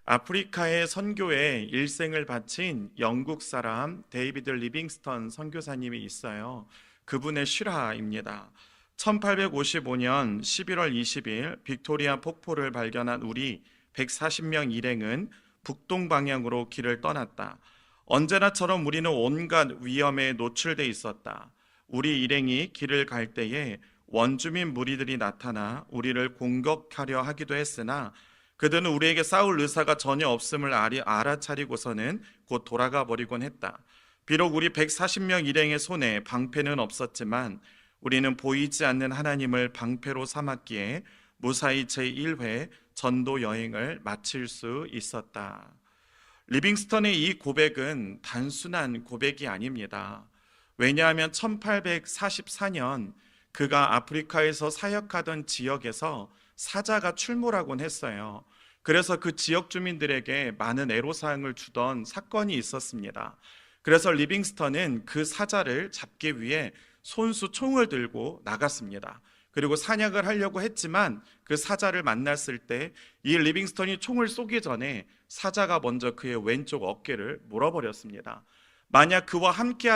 아프리카의 선교에 일생을 바친 영국 사람 데이비드 리빙스턴 선교사님이 있어요. 그분의 실화입니다. 1855년 11월 20일 빅토리아 폭포를 발견한 우리 140명 일행은 북동 방향으로 길을 떠났다. 언제나처럼 우리는 온갖 위험에 노출돼 있었다. 우리 일행이 길을 갈 때에 원주민 무리들이 나타나 우리를 공격하려 하기도 했으나 그들은 우리에게 싸울 의사가 전혀 없음을 알아차리고서는 곧 돌아가 버리곤 했다. 비록 우리 140명 일행의 손에 방패는 없었지만 우리는 보이지 않는 하나님을 방패로 삼았기에 무사히 제1회 전도 여행을 마칠 수 있었다. 리빙스턴의 이 고백은 단순한 고백이 아닙니다. 왜냐하면 1844년 그가 아프리카에서 사역하던 지역에서 사자가 출몰하곤 했어요. 그래서 그 지역 주민들에게 많은 애로사항을 주던 사건이 있었습니다. 그래서 리빙스턴은 그 사자를 잡기 위해 손수 총을 들고 나갔습니다. 그리고 사냥을 하려고 했지만 그 사자를 만났을 때 이 리빙스턴이 총을 쏘기 전에 사자가 먼저 그의 왼쪽 어깨를 물어버렸습니다. 만약 그와 함께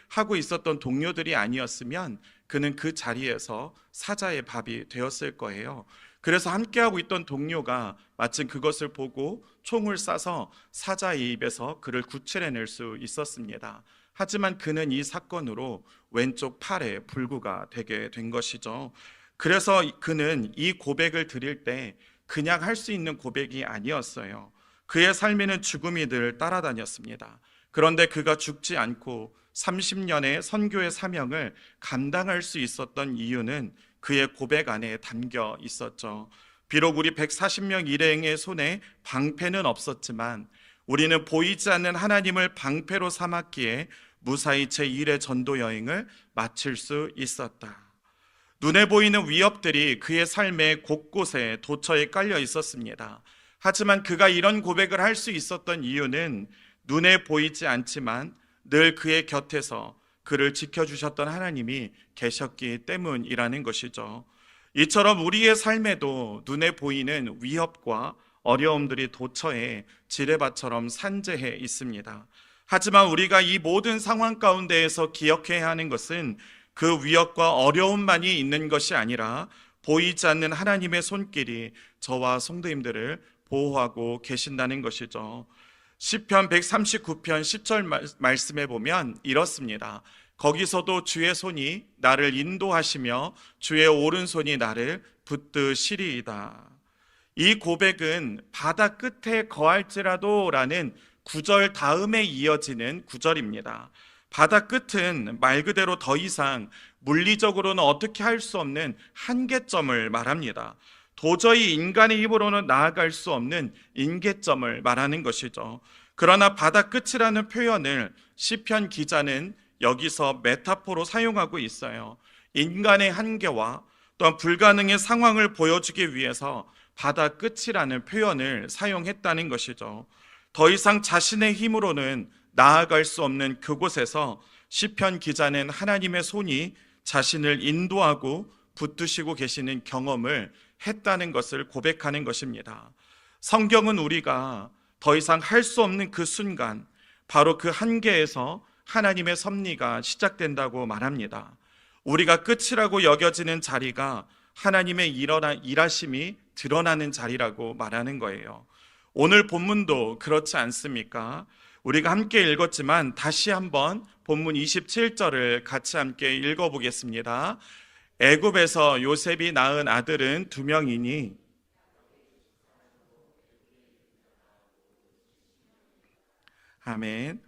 하고 있었던 동료들이 아니었으면 그는 그 자리에서 사자의 밥이 되었을 거예요. 그래서 함께하고 있던 동료가 마침 그것을 보고 총을 쏴서 사자의 입에서 그를 구출해낼 수 있었습니다. 하지만 그는 이 사건으로 왼쪽 팔에 불구가 되게 된 것이죠. 그래서 그는 이 고백을 드릴 때 그냥 할 수 있는 고백이 아니었어요. 그의 삶에는 죽음이 늘 따라다녔습니다. 그런데 그가 죽지 않고 30년의 선교의 사명을 감당할 수 있었던 이유는 그의 고백 안에 담겨 있었죠. 비록 우리 140명 일행의 손에 방패는 없었지만 우리는 보이지 않는 하나님을 방패로 삼았기에 무사히 제1회 전도 여행을 마칠 수 있었다. 눈에 보이는 위협들이 그의 삶의 곳곳에 도처에 깔려 있었습니다. 하지만 그가 이런 고백을 할 수 있었던 이유는 눈에 보이지 않지만 늘 그의 곁에서 그를 지켜주셨던 하나님이 계셨기 때문이라는 것이죠. 이처럼 우리의 삶에도 눈에 보이는 위협과 어려움들이 도처에 지뢰밭처럼 산재해 있습니다. 하지만 우리가 이 모든 상황 가운데에서 기억해야 하는 것은 그 위협과 어려움만이 있는 것이 아니라 보이지 않는 하나님의 손길이 저와 성도님들을 보호하고 계신다는 것이죠. 시편 139편 10절 말씀에 보면 이렇습니다. 거기서도 주의 손이 나를 인도하시며 주의 오른손이 나를 붙드시리이다. 이 고백은 바다 끝에 거할지라도 라는 구절 다음에 이어지는 구절입니다. 바다 끝은 말 그대로 더 이상 물리적으로는 어떻게 할 수 없는 한계점을 말합니다. 도저히 인간의 힘으로는 나아갈 수 없는 임계점을 말하는 것이죠. 그러나 바다 끝이라는 표현을 시편 기자는 여기서 메타포로 사용하고 있어요. 인간의 한계와 또한 불가능의 상황을 보여주기 위해서 바다 끝이라는 표현을 사용했다는 것이죠. 더 이상 자신의 힘으로는 나아갈 수 없는 그곳에서 시편 기자는 하나님의 손이 자신을 인도하고 붙드시고 계시는 경험을 했다는 것을 고백하는 것입니다. 성경은 우리가 더 이상 할 수 없는 그 순간, 바로 그 한계에서 하나님의 섭리가 시작된다고 말합니다. 우리가 끝이라고 여겨지는 자리가 하나님의 일하심이 드러나는 자리라고 말하는 거예요. 오늘 본문도 그렇지 않습니까? 우리가 함께 읽었지만 다시 한번 본문 27절을 같이 함께 읽어보겠습니다. 애굽에서 요셉이 낳은 아들은 2명이니 아멘.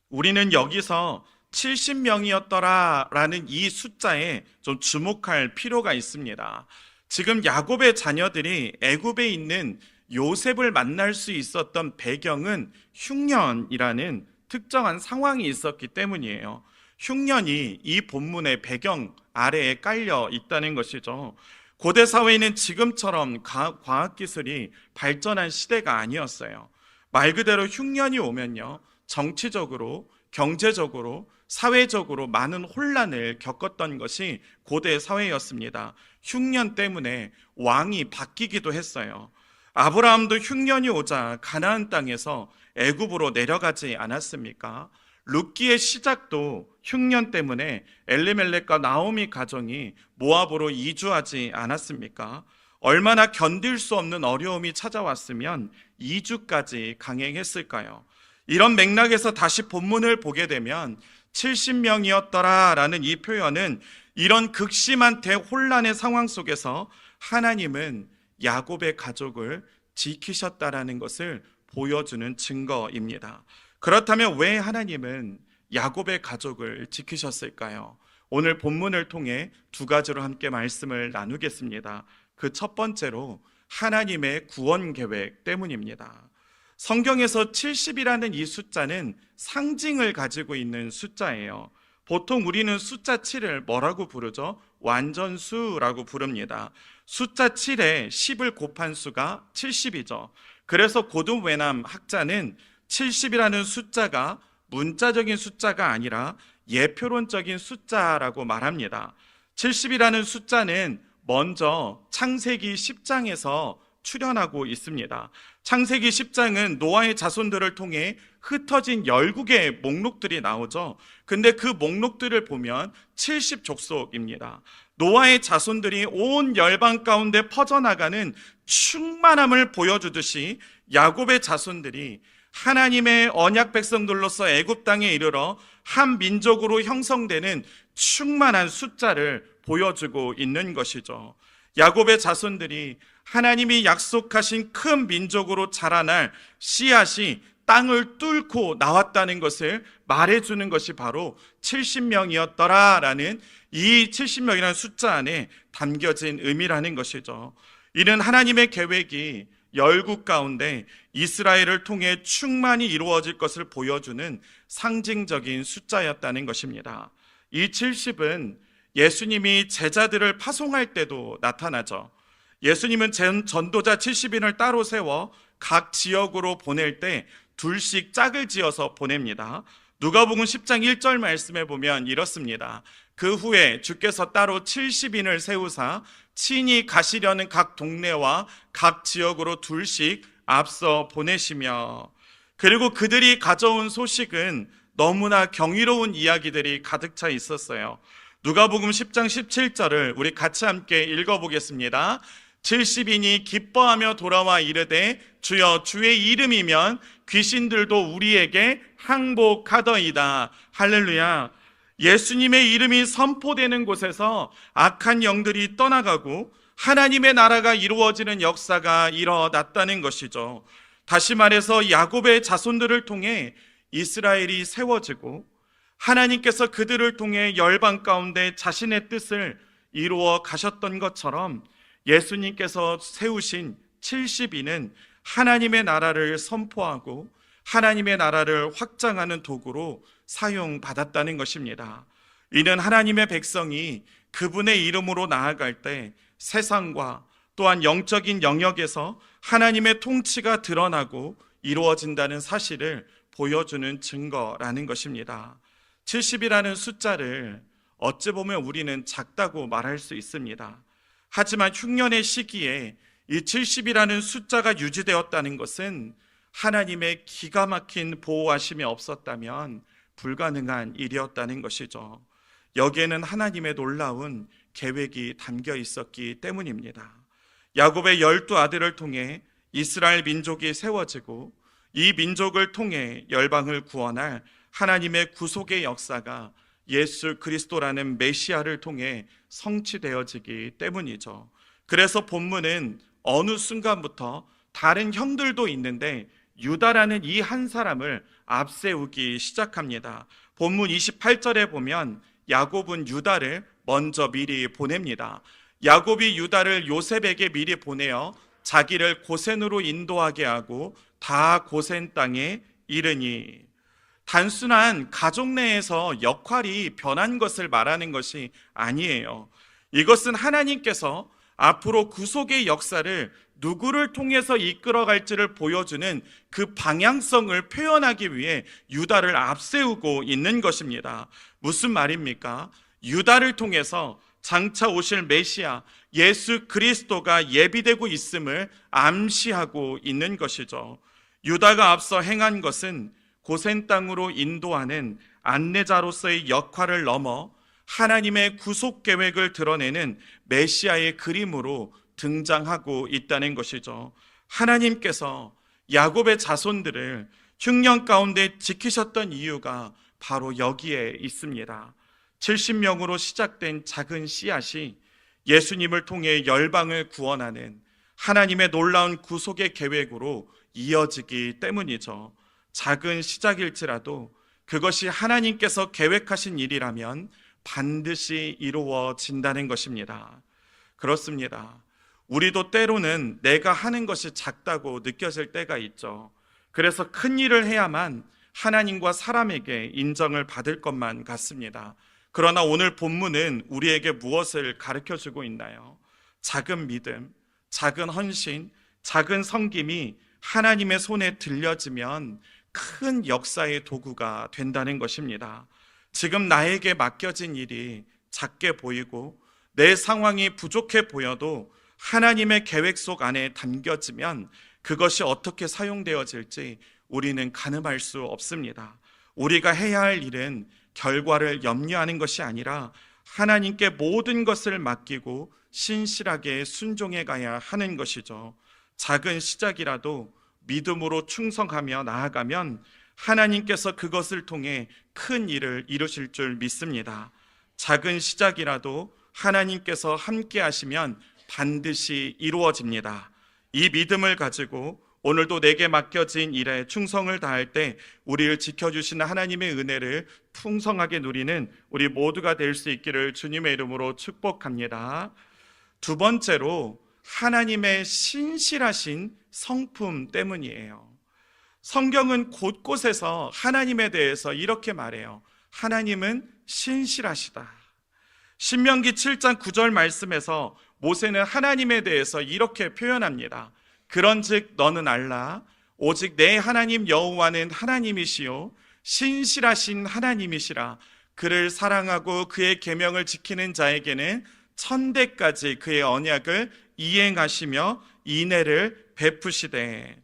우리는 여기서 70명이었더라 라는 이 숫자에 좀 주목할 필요가 있습니다. 지금 야곱의 자녀들이 애굽에 있는 요셉을 만날 수 있었던 배경은 흉년이라는 특정한 상황이 있었기 때문이에요. 흉년이 이 본문의 배경 아래에 깔려 있다는 것이죠. 고대 사회에는 지금처럼 과학기술이 발전한 시대가 아니었어요. 말 그대로 흉년이 오면요, 정치적으로, 경제적으로, 사회적으로 많은 혼란을 겪었던 것이 고대 사회였습니다. 흉년 때문에 왕이 바뀌기도 했어요. 아브라함도 흉년이 오자 가나안 땅에서 애굽으로 내려가지 않았습니까? 룻기의 시작도 흉년 때문에 엘리멜렉과 나오미 가정이 모압으로 이주하지 않았습니까? 얼마나 견딜 수 없는 어려움이 찾아왔으면 이주까지 강행했을까요? 이런 맥락에서 다시 본문을 보게 되면 70명이었더라 라는 이 표현은 이런 극심한 대혼란의 상황 속에서 하나님은 야곱의 가족을 지키셨다라는 것을 보여주는 증거입니다. 그렇다면 왜 하나님은 야곱의 가족을 지키셨을까요? 오늘 본문을 통해 두 가지로 함께 말씀을 나누겠습니다. 그 첫 번째로 하나님의 구원 계획 때문입니다. 성경에서 70이라는 이 숫자는 상징을 가지고 있는 숫자예요. 보통 우리는 숫자 7을 뭐라고 부르죠? 완전수라고 부릅니다. 숫자 7에 10을 곱한 수가 70이죠. 그래서 고등 외남 학자는 70이라는 숫자가 문자적인 숫자가 아니라 예표론적인 숫자라고 말합니다. 70이라는 숫자는 먼저 창세기 10장에서 출현하고 있습니다. 창세기 10장은 노아의 자손들을 통해 흩어진 12개의 목록들이 나오죠. 근데 그 목록들을 보면 70족속입니다. 노아의 자손들이 온 열방 가운데 퍼져나가는 충만함을 보여주듯이 야곱의 자손들이 하나님의 언약 백성들로서 애굽 땅에 이르러 한 민족으로 형성되는 충만한 숫자를 보여주고 있는 것이죠. 야곱의 자손들이 하나님이 약속하신 큰 민족으로 자라날 씨앗이 땅을 뚫고 나왔다는 것을 말해주는 것이 바로 70명이었더라라는 이 70명이라는 숫자 안에 담겨진 의미라는 것이죠. 이는 하나님의 계획이 열국 가운데 이스라엘을 통해 충만히 이루어질 것을 보여주는 상징적인 숫자였다는 것입니다. 이 70은 예수님이 제자들을 파송할 때도 나타나죠. 예수님은 전도자 70인을 따로 세워 각 지역으로 보낼 때 둘씩 짝을 지어서 보냅니다. 누가복음 10장 1절 말씀에 보면 이렇습니다. 그 후에 주께서 따로 70인을 세우사 친히 가시려는 각 동네와 각 지역으로 둘씩 앞서 보내시며, 그리고 그들이 가져온 소식은 너무나 경이로운 이야기들이 가득 차 있었어요. 누가복음 10장 17절을 우리 같이 함께 읽어보겠습니다. 70인이 기뻐하며 돌아와 이르되 주여 주의 이름이면 귀신들도 우리에게 항복하더이다. 할렐루야. 예수님의 이름이 선포되는 곳에서 악한 영들이 떠나가고 하나님의 나라가 이루어지는 역사가 일어났다는 것이죠. 다시 말해서 야곱의 자손들을 통해 이스라엘이 세워지고 하나님께서 그들을 통해 열방 가운데 자신의 뜻을 이루어 가셨던 것처럼 예수님께서 세우신 70인은 하나님의 나라를 선포하고 하나님의 나라를 확장하는 도구로 사용받았다는 것입니다. 이는 하나님의 백성이 그분의 이름으로 나아갈 때 세상과 또한 영적인 영역에서 하나님의 통치가 드러나고 이루어진다는 사실을 보여주는 증거라는 것입니다. 70이라는 숫자를 어찌 보면 우리는 작다고 말할 수 있습니다. 하지만 흉년의 시기에 이 70이라는 숫자가 유지되었다는 것은 하나님의 기가 막힌 보호하심이 없었다면 불가능한 일이었다는 것이죠. 여기에는 하나님의 놀라운 계획이 담겨 있었기 때문입니다. 야곱의 12아들을 통해 이스라엘 민족이 세워지고 이 민족을 통해 열방을 구원할 하나님의 구속의 역사가 예수 그리스도라는 메시아를 통해 성취되어지기 때문이죠. 그래서 본문은 어느 순간부터 다른 형들도 있는데 유다라는 이 한 사람을 앞세우기 시작합니다. 본문 28절에 보면 야곱은 유다를 먼저 미리 보냅니다. 야곱이 유다를 요셉에게 미리 보내어 자기를 고센으로 인도하게 하고 다 고센 땅에 이르니, 단순한 가족 내에서 역할이 변한 것을 말하는 것이 아니에요. 이것은 하나님께서 앞으로 구속의 역사를 누구를 통해서 이끌어갈지를 보여주는 그 방향성을 표현하기 위해 유다를 앞세우고 있는 것입니다. 무슨 말입니까? 유다를 통해서 장차 오실 메시아 예수 그리스도가 예비되고 있음을 암시하고 있는 것이죠. 유다가 앞서 행한 것은 고센 땅으로 인도하는 안내자로서의 역할을 넘어 하나님의 구속 계획을 드러내는 메시아의 그림으로 등장하고 있다는 것이죠. 하나님께서 야곱의 자손들을 흉년 가운데 지키셨던 이유가 바로 여기에 있습니다. 70명으로 시작된 작은 씨앗이 예수님을 통해 열방을 구원하는 하나님의 놀라운 구속의 계획으로 이어지기 때문이죠. 작은 시작일지라도 그것이 하나님께서 계획하신 일이라면 반드시 이루어진다는 것입니다. 그렇습니다. 우리도 때로는 내가 하는 것이 작다고 느껴질 때가 있죠. 그래서 큰 일을 해야만 하나님과 사람에게 인정을 받을 것만 같습니다. 그러나 오늘 본문은 우리에게 무엇을 가르쳐주고 있나요? 작은 믿음, 작은 헌신, 작은 섬김이 하나님의 손에 들려지면 큰 역사의 도구가 된다는 것입니다. 지금 나에게 맡겨진 일이 작게 보이고 내 상황이 부족해 보여도 하나님의 계획 속 안에 담겨지면 그것이 어떻게 사용되어질지 우리는 가늠할 수 없습니다. 우리가 해야 할 일은 결과를 염려하는 것이 아니라 하나님께 모든 것을 맡기고 신실하게 순종해 가야 하는 것이죠. 작은 시작이라도 믿음으로 충성하며 나아가면 하나님께서 그것을 통해 큰 일을 이루실 줄 믿습니다. 작은 시작이라도 하나님께서 함께 하시면 반드시 이루어집니다. 이 믿음을 가지고 오늘도 내게 맡겨진 일에 충성을 다할 때 우리를 지켜주시는 하나님의 은혜를 풍성하게 누리는 우리 모두가 될 수 있기를 주님의 이름으로 축복합니다. 두 번째로 하나님의 신실하신 성품 때문이에요. 성경은 곳곳에서 하나님에 대해서 이렇게 말해요. 하나님은 신실하시다. 신명기 7장 9절 말씀에서 모세는 하나님에 대해서 이렇게 표현합니다. 그런즉 너는 알라 오직 내 하나님 여호와는 하나님이시요 신실하신 하나님이시라. 그를 사랑하고 그의 계명을 지키는 자에게는 천대까지 그의 언약을 이행하시며 인애를 베푸시되.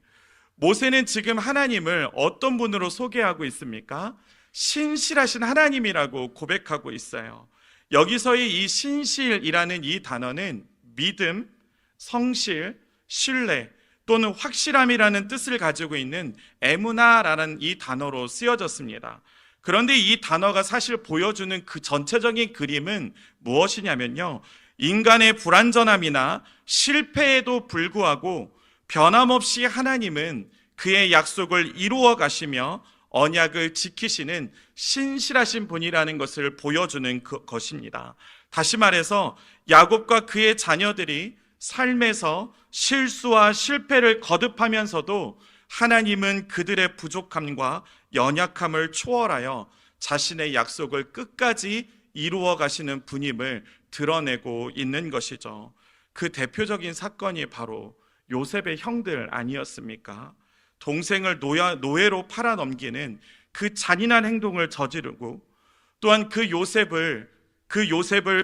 모세는 지금 하나님을 어떤 분으로 소개하고 있습니까? 신실하신 하나님이라고 고백하고 있어요. 여기서의 이 신실이라는 이 단어는 믿음, 성실, 신뢰 또는 확실함이라는 뜻을 가지고 있는 에무나라는 이 단어로 쓰여졌습니다. 그런데 이 단어가 사실 보여주는 그 전체적인 그림은 무엇이냐면요, 인간의 불완전함이나 실패에도 불구하고 변함없이 하나님은 그의 약속을 이루어 가시며 언약을 지키시는 신실하신 분이라는 것을 보여주는 것입니다. 다시 말해서 야곱과 그의 자녀들이 삶에서 실수와 실패를 거듭하면서도 하나님은 그들의 부족함과 연약함을 초월하여 자신의 약속을 끝까지 이루어 가시는 분임을 드러내고 있는 것이죠. 그 대표적인 사건이 바로 요셉의 형들 아니었습니까? 동생을 노예로 팔아넘기는 그 잔인한 행동을 저지르고 또한 그 요셉을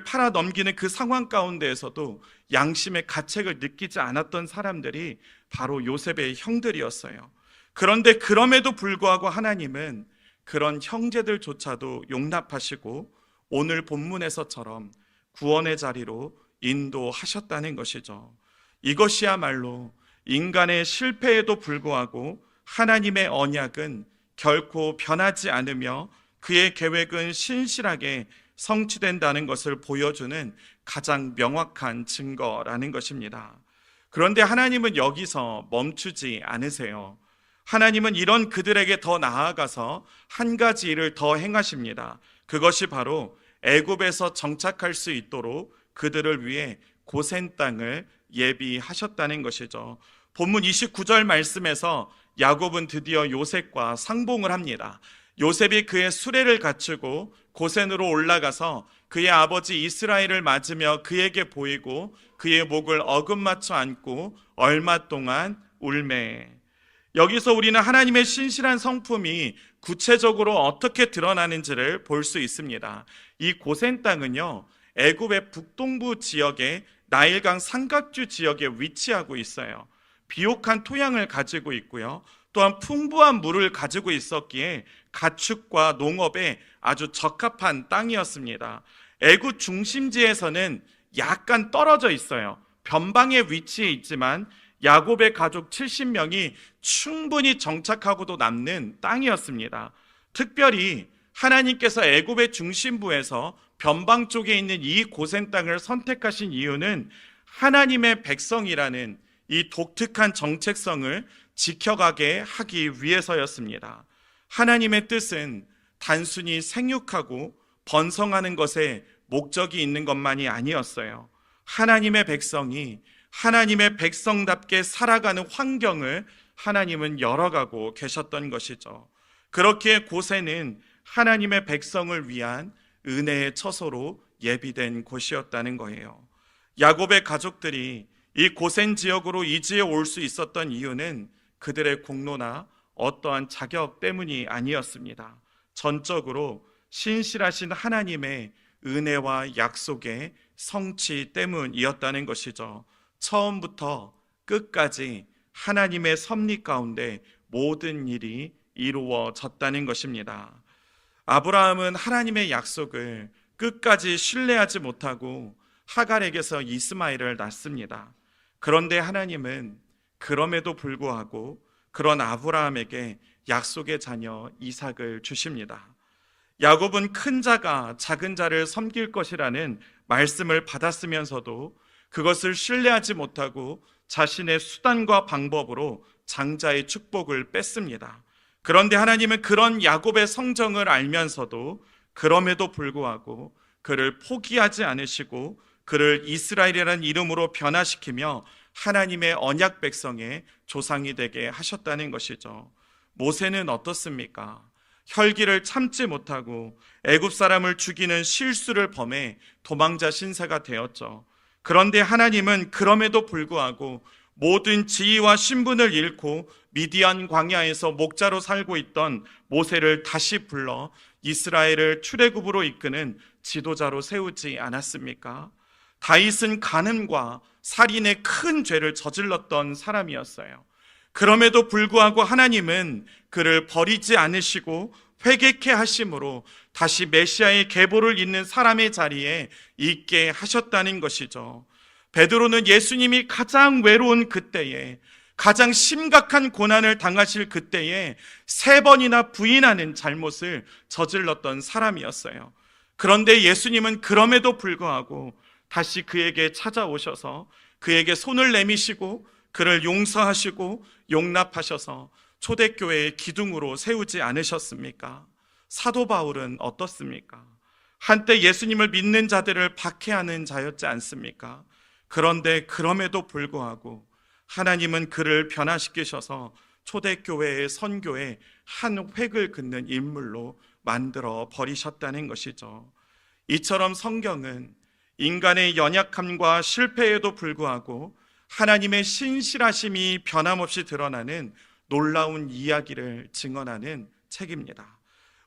팔아넘기는 그 상황 가운데에서도 양심의 가책을 느끼지 않았던 사람들이 바로 요셉의 형들이었어요. 그런데 그럼에도 불구하고 하나님은 그런 형제들조차도 용납하시고 오늘 본문에서처럼 구원의 자리로 인도하셨다는 것이죠. 이것이야말로 인간의 실패에도 불구하고 하나님의 언약은 결코 변하지 않으며 그의 계획은 신실하게 성취된다는 것을 보여주는 가장 명확한 증거라는 것입니다. 그런데 하나님은 여기서 멈추지 않으세요. 하나님은 이런 그들에게 더 나아가서 한 가지 일을 더 행하십니다. 그것이 바로 애굽에서 정착할 수 있도록 그들을 위해 고센 땅을 예비하셨다는 것이죠. 본문 29절 말씀에서 야곱은 드디어 요셉과 상봉을 합니다. 요셉이 그의 수레를 갖추고 고센으로 올라가서 그의 아버지 이스라엘을 맞으며 그에게 보이고 그의 목을 어금맞춰 안고 얼마 동안 울매. 여기서 우리는 하나님의 신실한 성품이 구체적으로 어떻게 드러나는지를 볼 수 있습니다. 이 고센 땅은요, 애굽의 북동부 지역의 나일강 삼각주 지역에 위치하고 있어요. 비옥한 토양을 가지고 있고요, 또한 풍부한 물을 가지고 있었기에 가축과 농업에 아주 적합한 땅이었습니다. 애굽 중심지에서는 약간 떨어져 있어요. 변방에 위치해 있지만 야곱의 가족 70명이 충분히 정착하고도 남는 땅이었습니다. 특별히 하나님께서 애굽의 중심부에서 변방 쪽에 있는 이 고센 땅을 선택하신 이유는 하나님의 백성이라는 이 독특한 정체성을 지켜가게 하기 위해서였습니다. 하나님의 뜻은 단순히 생육하고 번성하는 것에 목적이 있는 것만이 아니었어요. 하나님의 백성이 하나님의 백성답게 살아가는 환경을 하나님은 열어가고 계셨던 것이죠. 그렇기에 고센은 하나님의 백성을 위한 은혜의 처소로 예비된 곳이었다는 거예요. 야곱의 가족들이 이 고센 지역으로 이주해 올 수 있었던 이유는 그들의 공로나 어떠한 자격 때문이 아니었습니다. 전적으로 신실하신 하나님의 은혜와 약속의 성취 때문이었다는 것이죠. 처음부터 끝까지 하나님의 섭리 가운데 모든 일이 이루어졌다는 것입니다. 아브라함은 하나님의 약속을 끝까지 신뢰하지 못하고 하갈에게서 이스마엘을 낳습니다. 그런데 하나님은 그럼에도 불구하고 그런 아브라함에게 약속의 자녀 이삭을 주십니다. 야곱은 큰 자가 작은 자를 섬길 것이라는 말씀을 받았으면서도 그것을 신뢰하지 못하고 자신의 수단과 방법으로 장자의 축복을 뺐습니다. 그런데 하나님은 그런 야곱의 성정을 알면서도 그럼에도 불구하고 그를 포기하지 않으시고 그를 이스라엘이라는 이름으로 변화시키며 하나님의 언약 백성의 조상이 되게 하셨다는 것이죠. 모세는 어떻습니까? 혈기를 참지 못하고 애굽 사람을 죽이는 실수를 범해 도망자 신세가 되었죠. 그런데 하나님은 그럼에도 불구하고 모든 지위와 신분을 잃고 미디안 광야에서 목자로 살고 있던 모세를 다시 불러 이스라엘을 출애굽으로 이끄는 지도자로 세우지 않았습니까? 다윗은 간음과 살인의 큰 죄를 저질렀던 사람이었어요. 그럼에도 불구하고 하나님은 그를 버리지 않으시고 회개케 하심으로 다시 메시아의 계보를 잇는 사람의 자리에 있게 하셨다는 것이죠. 베드로는 예수님이 가장 외로운 그때에, 가장 심각한 고난을 당하실 그때에 3번이나 부인하는 잘못을 저질렀던 사람이었어요. 그런데 예수님은 그럼에도 불구하고 다시 그에게 찾아오셔서 그에게 손을 내미시고 그를 용서하시고 용납하셔서 초대교회의 기둥으로 세우지 않으셨습니까? 사도 바울은 어떻습니까? 한때 예수님을 믿는 자들을 박해하는 자였지 않습니까? 그런데 그럼에도 불구하고 하나님은 그를 변화시키셔서 초대교회의 선교에 한 획을 긋는 인물로 만들어 버리셨다는 것이죠. 이처럼 성경은 인간의 연약함과 실패에도 불구하고 하나님의 신실하심이 변함없이 드러나는 놀라운 이야기를 증언하는 책입니다.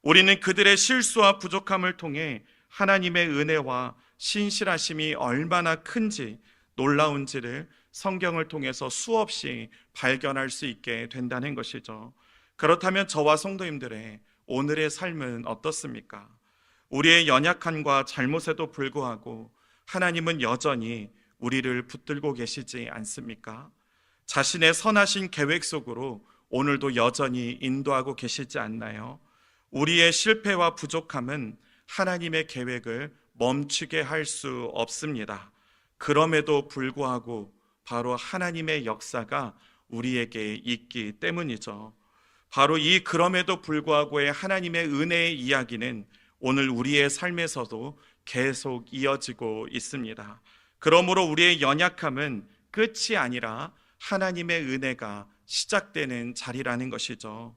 우리는 그들의 실수와 부족함을 통해 하나님의 은혜와 신실하심이 얼마나 큰지 놀라운지를 성경을 통해서 수없이 발견할 수 있게 된다는 것이죠. 그렇다면 저와 성도님들의 오늘의 삶은 어떻습니까? 우리의 연약함과 잘못에도 불구하고 하나님은 여전히 우리를 붙들고 계시지 않습니까? 자신의 선하신 계획 속으로 오늘도 여전히 인도하고 계시지 않나요? 우리의 실패와 부족함은 하나님의 계획을 멈추게 할 수 없습니다. 그럼에도 불구하고 바로 하나님의 역사가 우리에게 있기 때문이죠. 바로 이 그럼에도 불구하고의 하나님의 은혜의 이야기는 오늘 우리의 삶에서도 계속 이어지고 있습니다. 그러므로 우리의 연약함은 끝이 아니라 하나님의 은혜가 시작되는 자리라는 것이죠.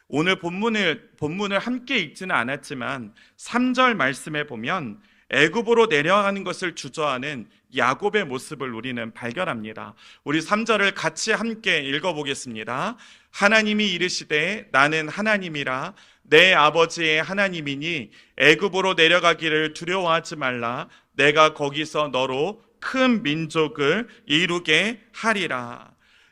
오늘 본문을 함께 읽지는 않았지만 3절 말씀에 보면 애굽으로 내려가는 것을 주저하는 야곱의 모습을 우리는 발견합니다. 우리 3절을 같이 함께 읽어보겠습니다. 하나님이 이르시되 나는 하나님이라 내 아버지의 하나님이니 애굽으로 내려가기를 두려워하지 말라. 내가 거기서 너로 큰 민족을 이루게 하리라.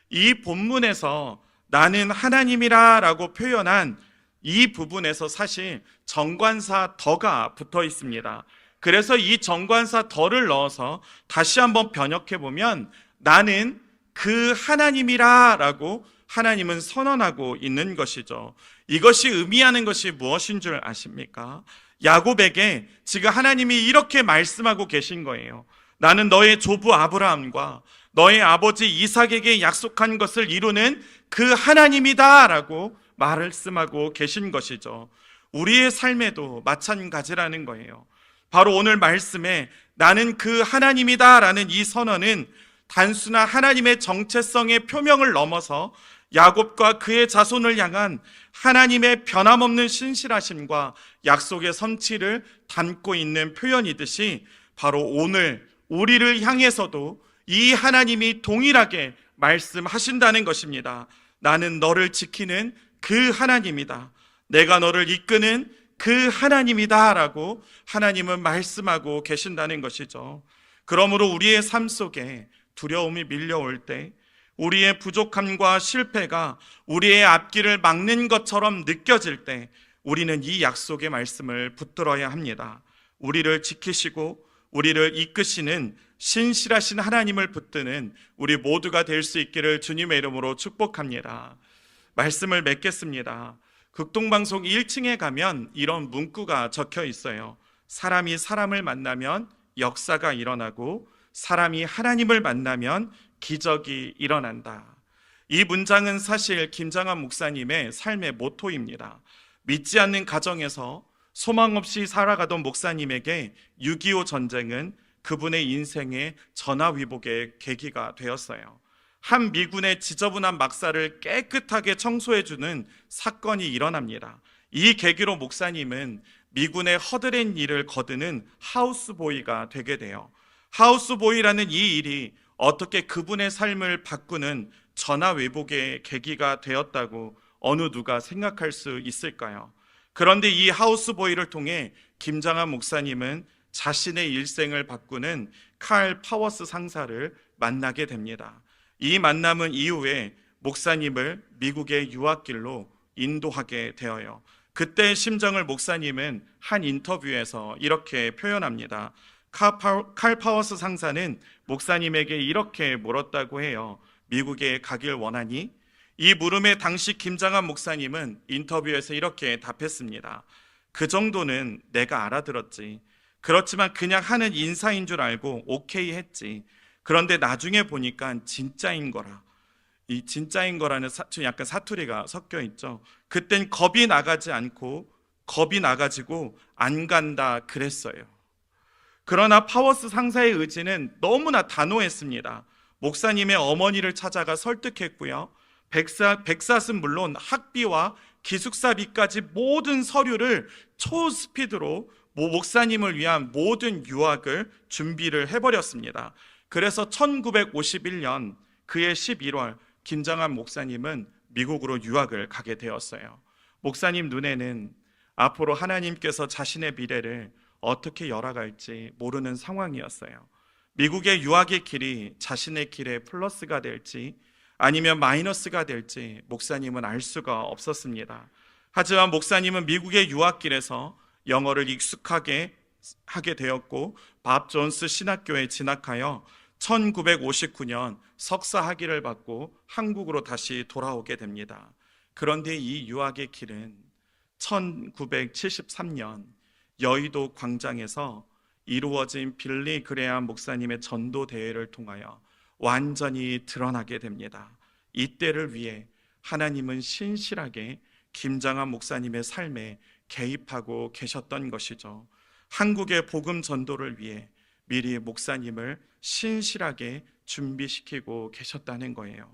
이 본문에서 나는 하나님이라 라고 표현한 이 부분에서 사실 정관사 더가 붙어 있습니다. 그래서 이 정관사 더를 넣어서 다시 한번 번역해 보면 나는 그 하나님이라 라고 하나님은 선언하고 있는 것이죠. 이것이 의미하는 것이 무엇인 줄 아십니까? 야곱에게 지금 하나님이 이렇게 말씀하고 계신 거예요. 나는 너의 조부 아브라함과 너의 아버지 이삭에게 약속한 것을 이루는 그 하나님이다 라고 말씀하고 계신 것이죠. 우리의 삶에도 마찬가지라는 거예요. 바로 오늘 말씀에 나는 그 하나님이다 라는 이 선언은 단순한 하나님의 정체성의 표명을 넘어서 야곱과 그의 자손을 향한 하나님의 변함없는 신실하심과 약속의 성취를 담고 있는 표현이듯이 바로 오늘 우리를 향해서도 이 하나님이 동일하게 말씀하신다는 것입니다. 나는 너를 지키는 그 하나님이다. 내가 너를 이끄는 그 하나님이다 라고 하나님은 말씀하고 계신다는 것이죠. 그러므로 우리의 삶 속에 두려움이 밀려올 때 우리의 부족함과 실패가 우리의 앞길을 막는 것처럼 느껴질 때 우리는 이 약속의 말씀을 붙들어야 합니다. 우리를 지키시고 우리를 이끄시는 신실하신 하나님을 붙드는 우리 모두가 될 수 있기를 주님의 이름으로 축복합니다. 말씀을 맺겠습니다. 극동방송 1층에 가면 이런 문구가 적혀 있어요. 사람이 사람을 만나면 역사가 일어나고 사람이 하나님을 만나면 기적이 일어난다. 이 문장은 사실 김장한 목사님의 삶의 모토입니다. 믿지 않는 가정에서 소망 없이 살아가던 목사님에게 6.25 전쟁은 그분의 인생의 전화위복의 계기가 되었어요. 한 미군의 지저분한 막사를 깨끗하게 청소해주는 사건이 일어납니다. 이 계기로 목사님은 미군의 허드렛 일을 거두는 하우스보이가 되게 돼요. 하우스보이라는 이 일이 어떻게 그분의 삶을 바꾸는 전화위복의 계기가 되었다고 어느 누가 생각할 수 있을까요? 그런데 이 하우스보이를 통해 김장한 목사님은 자신의 일생을 바꾸는 칼 파워스 상사를 만나게 됩니다. 이 만남은 이후에 목사님을 미국의 유학길로 인도하게 되어요. 그때의 심정을 목사님은 한 인터뷰에서 이렇게 표현합니다. 칼 파워스 상사는 목사님에게 이렇게 물었다고 해요. 미국에 가길 원하니? 이 물음에 당시 김장한 목사님은 인터뷰에서 이렇게 답했습니다. 그 정도는 내가 알아들었지. 그렇지만 그냥 하는 인사인 줄 알고 오케이 했지. 그런데 나중에 보니까 진짜인 거라. 이 진짜인 거라는 약간 사투리가 섞여 있죠. 그땐 겁이 나가지 않고 겁이 나가지고 안 간다 그랬어요. 그러나 파워스 상사의 의지는 너무나 단호했습니다. 목사님의 어머니를 찾아가 설득했고요. 백사는 물론 학비와 기숙사비까지 모든 서류를 초스피드로 목사님을 위한 모든 유학을 준비를 해버렸습니다. 그래서 1951년 그해 11월 김장한 목사님은 미국으로 유학을 가게 되었어요. 목사님 눈에는 앞으로 하나님께서 자신의 미래를 어떻게 열어갈지 모르는 상황이었어요. 미국의 유학의 길이 자신의 길에 플러스가 될지 아니면 마이너스가 될지 목사님은 알 수가 없었습니다. 하지만 목사님은 미국의 유학길에서 영어를 익숙하게 하게 되었고 밥 존스 신학교에 진학하여 1959년 석사 학위를 받고 한국으로 다시 돌아오게 됩니다. 그런데 이 유학의 길은 1973년 여의도 광장에서 이루어진 빌리 그레암 목사님의 전도 대회를 통하여 완전히 드러나게 됩니다. 이때를 위해 하나님은 신실하게 김장한 목사님의 삶에 개입하고 계셨던 것이죠. 한국의 복음 전도를 위해 미리 목사님을 신실하게 준비시키고 계셨다는 거예요.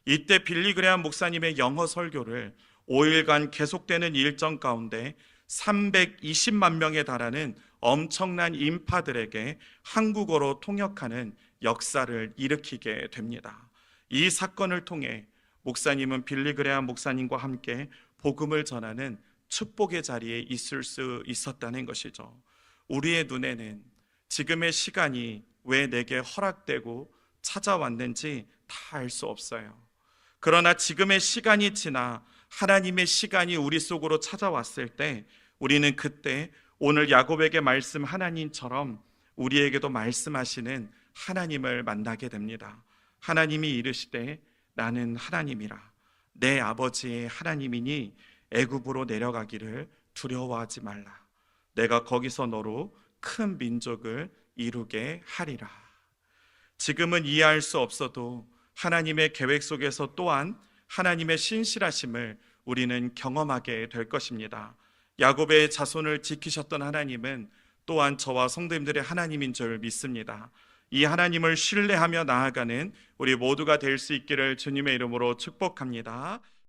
이때 빌리 그레암 목사님의 영어 설교를 5일간 계속되는 일정 가운데 320만 명에 달하는 엄청난 인파들에게 한국어로 통역하는 역사를 일으키게 됩니다. 이 사건을 통해 목사님은 빌리그레암 목사님과 함께 복음을 전하는 축복의 자리에 있을 수 있었다는 것이죠. 우리의 눈에는 지금의 시간이 왜 내게 허락되고 찾아왔는지 다 알 수 없어요. 그러나 지금의 시간이 지나 하나님의 시간이 우리 속으로 찾아왔을 때 우리는 그때 오늘 야곱에게 말씀 하나님처럼 우리에게도 말씀하시는 하나님을 만나게 됩니다. 하나님이 이르시되 나는 하나님이라 내 아버지의 하나님이니 애굽으로 내려가기를 두려워하지 말라. 내가 거기서 너로 큰 민족을 이루게 하리라. 지금은 이해할 수 없어도 하나님의 계획 속에서 또한 하나님의 신실하심을 우리는 경험하게 될 것입니다. 야곱의 자손을 지키셨던 하나님은 또한 저와 성도님들의 하나님인 줄 믿습니다. 이 하나님을 신뢰하며 나아가는 우리 모두가 될 수 있기를 주님의 이름으로 축복합니다.